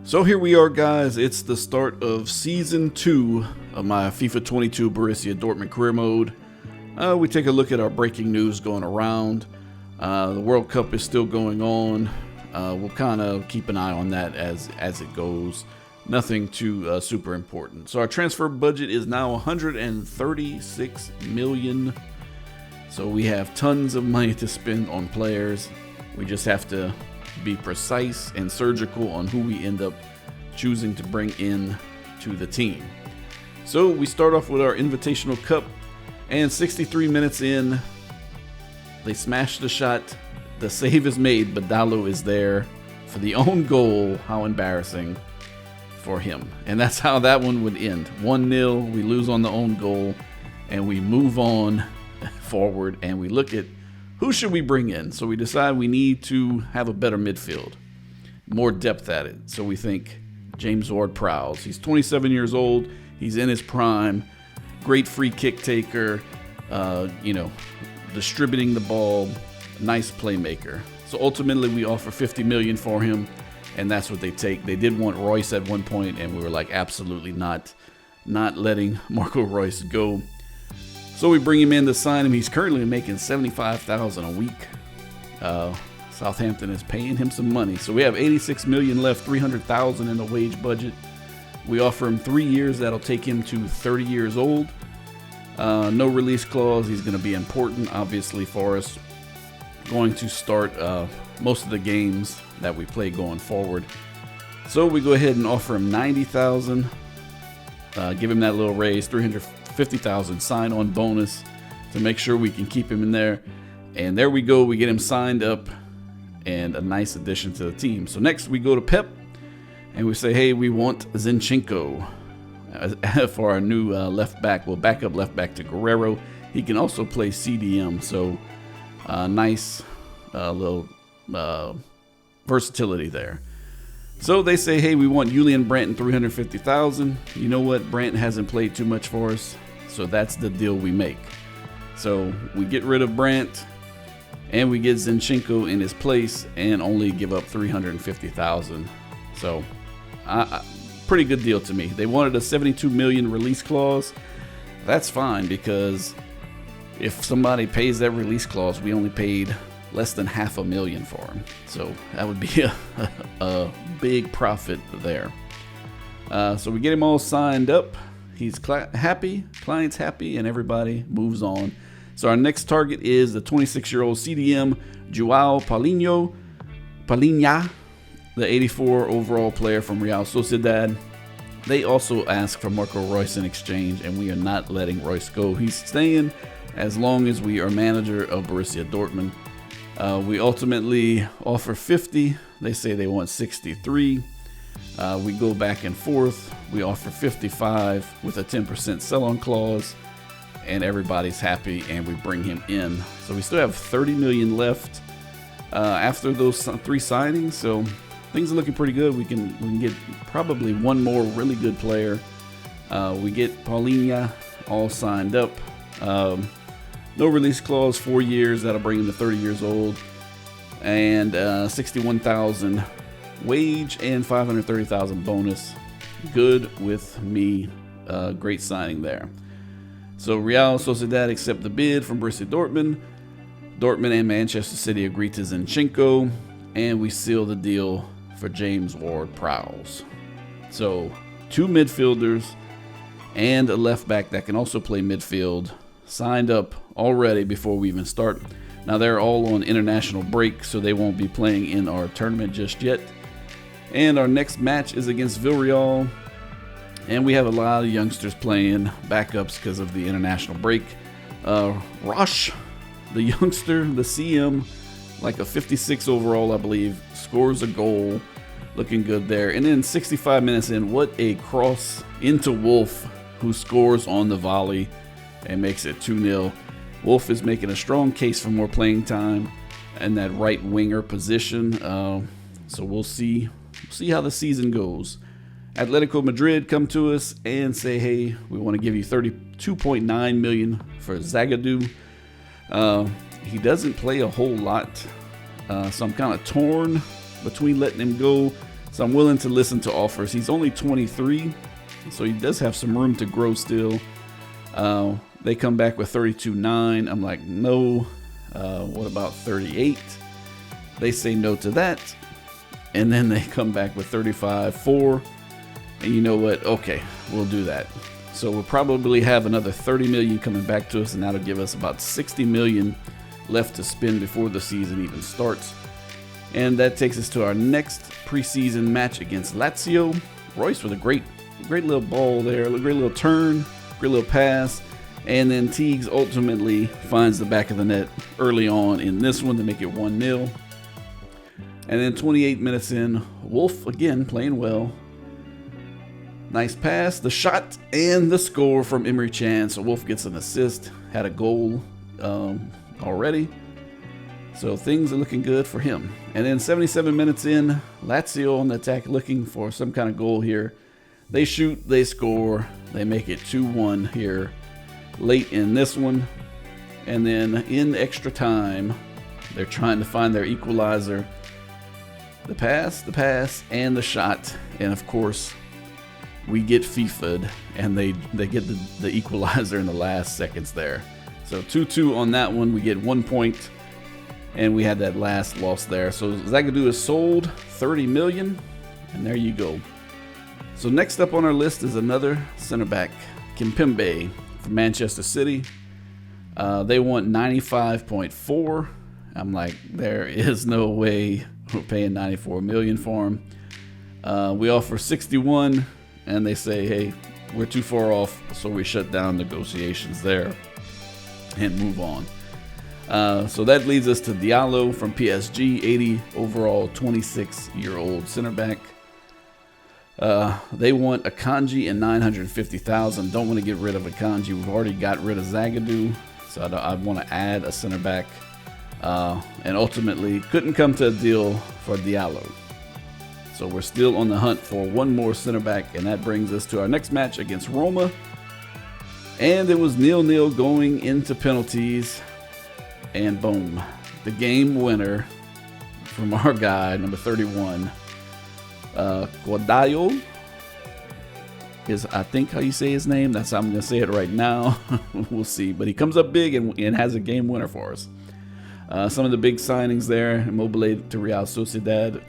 So here we are, guys. It's the start of Season 2 of my FIFA 22 Borussia Dortmund career mode. We take a look at our breaking news going around. The World Cup is still going on. We'll kind of keep an eye on that as it goes. Nothing too super important. So our transfer budget is now 136 million. So we have tons of money to spend on players. We just have to be precise and surgical on who we end up choosing to bring in to the team. So we start off with our Invitational Cup, and 63 minutes in, they smash the shot. The save is made, but Dalo is there for the own goal. How embarrassing for him. And that's how that one would end. 1-0, we lose on the own goal, and we move on forward, and we look at who should we bring in? So we decide we need to have a better midfield, more depth at it. So we think James Ward-Prowse. He's 27 years old. He's in his prime. Great free kick taker. Distributing the ball. Nice playmaker. So ultimately, we offer 50 million for him, and that's what they take. They did want Royce at one point, and we were like, absolutely not letting Marco Royce go. So we bring him in to sign him. He's currently making $75,000 a week. Southampton is paying him some money. So we have 86 million left, 300,000 in the wage budget. We offer him 3 years. That'll take him to 30 years old. No release clause. He's going to be important, obviously, for us. Going to start most of the games that we play going forward. So we go ahead and offer him 90,000. Give him that little raise, 350,000 sign-on bonus to make sure we can keep him in there. And there we go. We get him signed up and a nice addition to the team. So next we go to Pep and we say, hey, we want Zinchenko for our new left back. We'll back up left back to Guerrero. He can also play CDM. So nice little versatility there. So they say, hey, we want Julian Brandt and 350,000. You know what? Brandt hasn't played too much for us, so that's the deal we make. So we get rid of Brandt, and we get Zinchenko in his place, and only give up 350,000. So, pretty good deal to me. They wanted a 72 million release clause. That's fine, because if somebody pays that release clause, we only paid less than $500,000 for him. So that would be a big profit there. So we get him all signed up. He's happy, client's happy, and everybody moves on. So our next target is the 26-year-old CDM, Joao Palhinha, the 84 overall player from Real Sociedad. They also ask for Marco Royce in exchange, and we are not letting Royce go. He's staying as long as we are manager of Borussia Dortmund. We ultimately offer 50. They say they want 63. We go back and forth. We offer 55 with a 10% sell-on clause, and everybody's happy, and we bring him in. So we still have 30 million left after those 3 signings. So things are looking pretty good. We can get probably one more really good player. We get Paulinho all signed up. No release clause, 4 years. That'll bring him to 30 years old. And 61,000 wage and 530,000 bonus. Good with me. Great signing there. So Real Sociedad accept the bid from Borussia Dortmund. Dortmund and Manchester City agree to Zinchenko. And we seal the deal for James Ward-Prowse. So 2 midfielders and a left back that can also play midfield signed up already before we even start. Now they're all on international break, so they won't be playing in our tournament just yet. And our next match is against Villarreal, and we have a lot of youngsters playing backups because of the international break. Roche, the youngster, the CM, like a 56 overall, I believe, scores a goal. Looking good there. And then 65 minutes in, what a cross into Wolf, who scores on the volley and makes it 2-0. Wolf is making a strong case for more playing time in that right winger position. So we'll see how the season goes. Atletico Madrid come to us and say, hey, we want to give you 32.9 million for Zagadou. He doesn't play a whole lot, so I'm kind of torn between letting him go. So I'm willing to listen to offers. He's only 23, so he does have some room to grow still. They come back with 32.9. I'm like, no. What about 38? They say no to that. And then they come back with 35.4. And you know what? Okay, we'll do that. So we'll probably have another 30 million coming back to us, and that'll give us about 60 million left to spend before the season even starts. And that takes us to our next preseason match against Lazio. Royce with a great little ball there, a great little turn, great little pass. And then Teagues ultimately finds the back of the net early on in this one to make it 1-0. And then 28 minutes in, Wolf again playing well. Nice pass, the shot, and the score from Emre Can. So Wolf gets an assist, had a goal already. So things are looking good for him. And then 77 minutes in, Lazio on the attack looking for some kind of goal here. They shoot, they score, they make it 2-1 here late in this one. And then in extra time, they're trying to find their equalizer. The pass, and the shot. And of course, we get FIFA'd, and they get the equalizer in the last seconds there. So 2-2 on that one. We get 1 point, and we had that last loss there. So Zagadou is sold, 30 million, and there you go. So next up on our list is another center back, Kimpembe from Manchester City. They want 95.4. I'm like, there is no way we're paying 94 million for him. We offer 61. And they say, hey, we're too far off, so we shut down negotiations there and move on. So that leads us to Diallo from PSG, 80 overall, 26-year-old center back. They want Akanji and 950,000. Don't want to get rid of Akanji. We've already got rid of Zagadou, so I want to add a center back. And ultimately, couldn't come to a deal for Diallo. So we're still on the hunt for one more center back, and that brings us to our next match against Roma. And it was 0-0 going into penalties, and boom, the game winner from our guy, number 31, Guadaio is, I think, how you say his name. That's how I'm going to say it right now. We'll see. But he comes up big and has a game winner for us. Some of the big signings there: Immobile to Real Sociedad.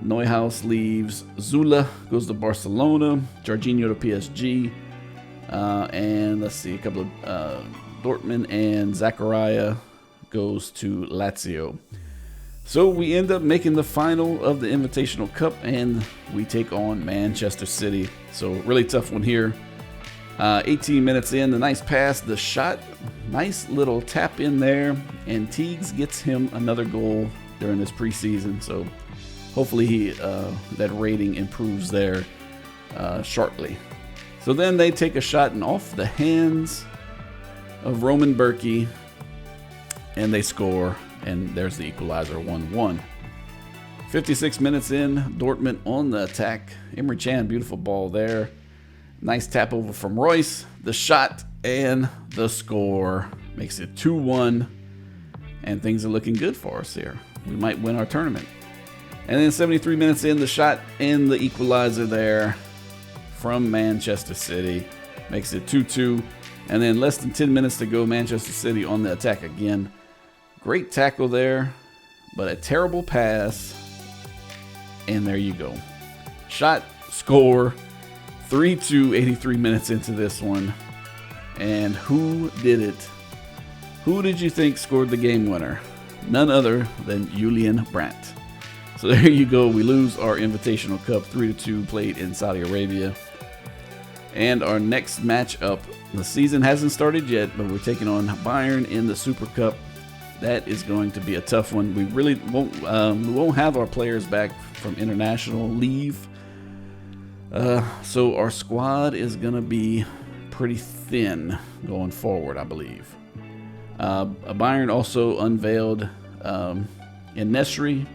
Neuhaus leaves. Zula goes to Barcelona. Jorginho to PSG. And let's see, a couple of Dortmund, and Zakaria goes to Lazio. So we end up making the final of the Invitational Cup, and we take on Manchester City. So really tough one here. 18 minutes in, the nice pass, the shot, nice little tap in there, and Teagues gets him another goal during this preseason. So hopefully that rating improves there shortly. So then they take a shot and off the hands of Roman Berkey, and they score, and there's the equalizer, 1-1. 56 minutes in, Dortmund on the attack. Emre Can, beautiful ball there. Nice tap over from Royce, the shot, and the score makes it 2-1, and things are looking good for us here. We might win our tournament. And then 73 minutes in, the shot and the equalizer there from Manchester City makes it 2-2. And then less than 10 minutes to go, Manchester City on the attack again. Great tackle there, but a terrible pass. And there you go. Shot, score, 3-2, 83 minutes into this one. And who did it? Who did you think scored the game winner? None other than Julian Brandt. So there you go. We lose our Invitational Cup 3-2, played in Saudi Arabia. And our next matchup, the season hasn't started yet, but we're taking on Bayern in the Super Cup. That is going to be a tough one. We really won't have our players back from international leave. So our squad is going to be pretty thin going forward, I believe. Bayern also unveiled in Nesri,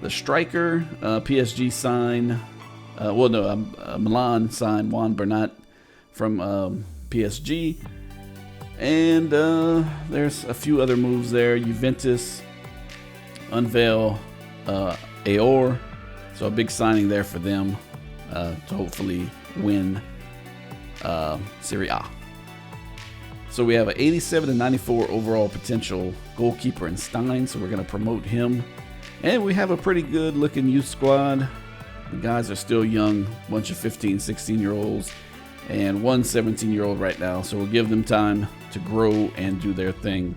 the striker. PSG signed, Milan signed Juan Bernat from PSG. And there's a few other moves there. Juventus unveil Aor So a big signing there for them to hopefully win Serie A. So we have an 87 to 94 overall potential goalkeeper in Stein, so we're going to promote him. And we have a pretty good looking youth squad. The guys are still young, bunch of 15, 16-year-olds, and one 17-year-old right now. So we'll give them time to grow and do their thing,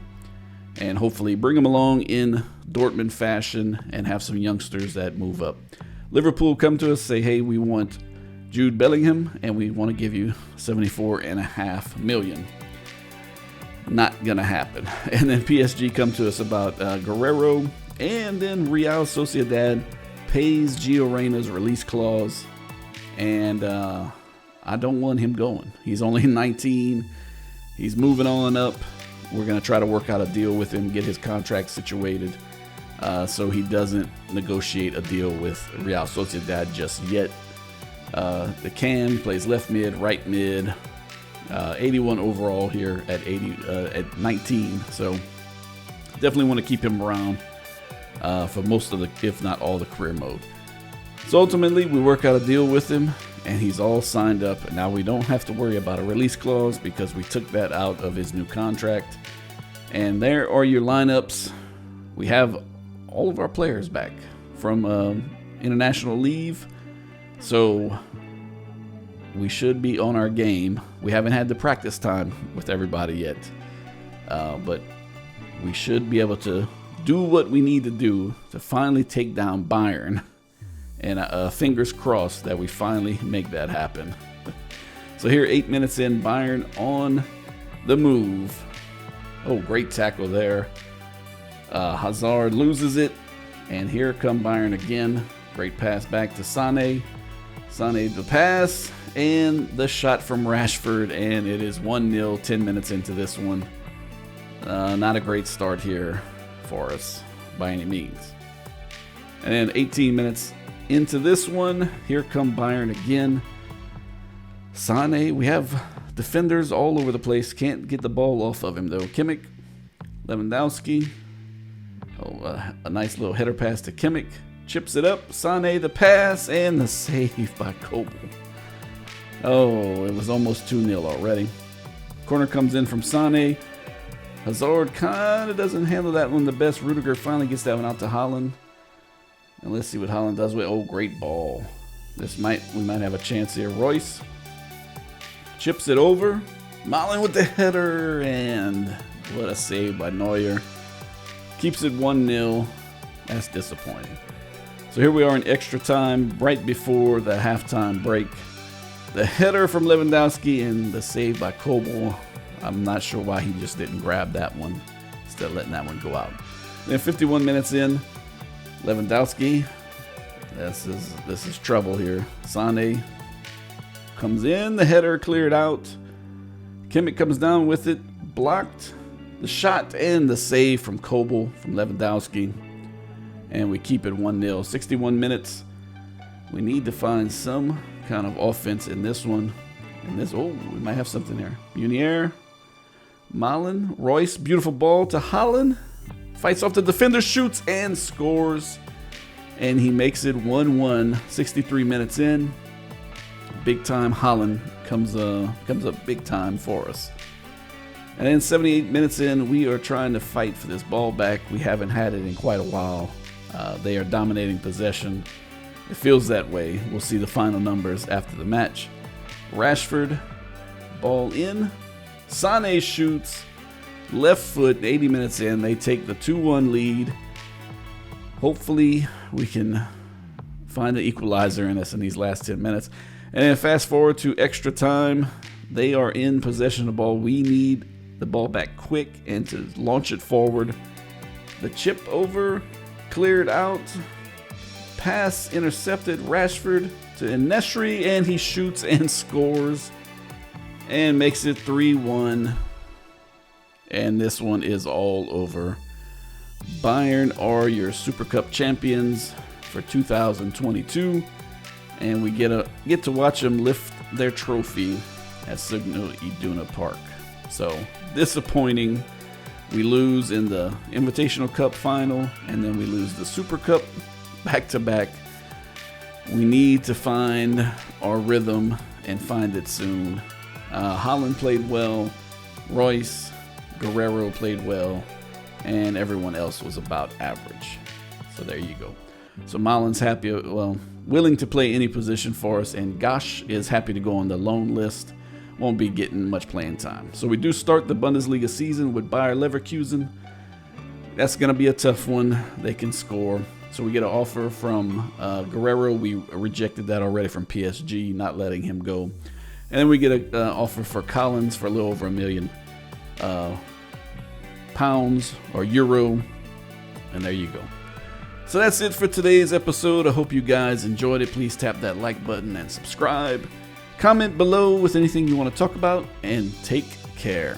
and hopefully bring them along in Dortmund fashion and have some youngsters that move up. Liverpool come to us, say, hey, we want Jude Bellingham, and we want to give you $74.5 million. Not gonna happen. And then PSG come to us about Guerrero, and then Real Sociedad pays Gio Reyna's release clause, and I don't want him going. He's only 19. He's moving on up. We're gonna try to work out a deal with him, get his contract situated, so he doesn't negotiate a deal with Real Sociedad just yet. The Cam plays left mid, right mid. 81 overall here at 19, so definitely want to keep him around for most of the, if not all, the career mode. So ultimately we work out a deal with him, and he's all signed up, and now we don't have to worry about a release clause because we took that out of his new contract. And there are your lineups. We have all of our players back from international leave, so we should be on our game. We haven't had the practice time with everybody yet, but we should be able to do what we need to do to finally take down Bayern. And fingers crossed that we finally make that happen. So here, 8 minutes in, Bayern on the move. Oh, great tackle there. Hazard loses it, and here come Bayern again. Great pass back to Sané. Sané the pass, and the shot from Rashford, and it is 1-0, 10 minutes into this one. Not a great start here for us by any means. And then 18 minutes into this one, here come Bayern again. Sané, we have defenders all over the place. Can't get the ball off of him though. Kimmich, Lewandowski. Oh, a nice little header pass to Kimmich. Chips it up. Sané the pass, and the save by Kobel. Oh, it was almost 2-0 already. Corner comes in from Sané. Hazard kind of doesn't handle that one the best. Rudiger finally gets that one out to Haaland. And let's see what Haaland does with. Oh, great ball. We might have a chance here. Royce chips it over. Malen with the header, and what a save by Neuer. Keeps it 1-0. That's disappointing. So here we are in extra time, right before the halftime break. The header from Lewandowski and the save by Kobel. I'm not sure why he just didn't grab that one instead of letting that one go out. Then 51 minutes in, Lewandowski. This is trouble here. Sané comes in, the header cleared out. Kimmich comes down with it, blocked. The shot and the save from Kobel from Lewandowski. And we keep it 1-0. 61 minutes. We need to find some kind of offense in this one. We might have something there. Munier, Malen, Royce, beautiful ball to Haaland. Fights off the defender, shoots, and scores. And he makes it 1-1, 63 minutes in. Big time Haaland comes up big time for us. And then 78 minutes in, we are trying to fight for this ball back. We haven't had it in quite a while. They are dominating possession. It feels that way. We'll see the final numbers after the match. Rashford, ball in. Sané shoots. Left foot, 80 minutes in. They take the 2-1 lead. Hopefully, we can find the equalizer in us in these last 10 minutes. And then fast forward to extra time. They are in possession of the ball. We need the ball back quick and to launch it forward. The chip over, cleared out. Pass intercepted. Rashford to Enesri, and he shoots and scores and makes it 3-1. And this one is all over. Bayern are your Super Cup champions for 2022, and we get to watch them lift their trophy at Signal Iduna Park. So disappointing. We lose in the Invitational Cup final, and then we lose the Super Cup back to back. We need to find our rhythm and find it soon. Haaland played well, Royce, Guerrero played well, and everyone else was about average. So there you go. So Malin's happy, willing to play any position for us, and Gosh is happy to go on the loan list. Won't be getting much playing time. So we do start the Bundesliga season with Bayer Leverkusen. That's going to be a tough one. They can score. So we get an offer from Guerrero. We rejected that already from PSG, not letting him go. And then we get an offer for Collins for a little over £1 million or euro. And there you go. So that's it for today's episode. I hope you guys enjoyed it. Please tap that like button and subscribe. Comment below with anything you want to talk about, and take care.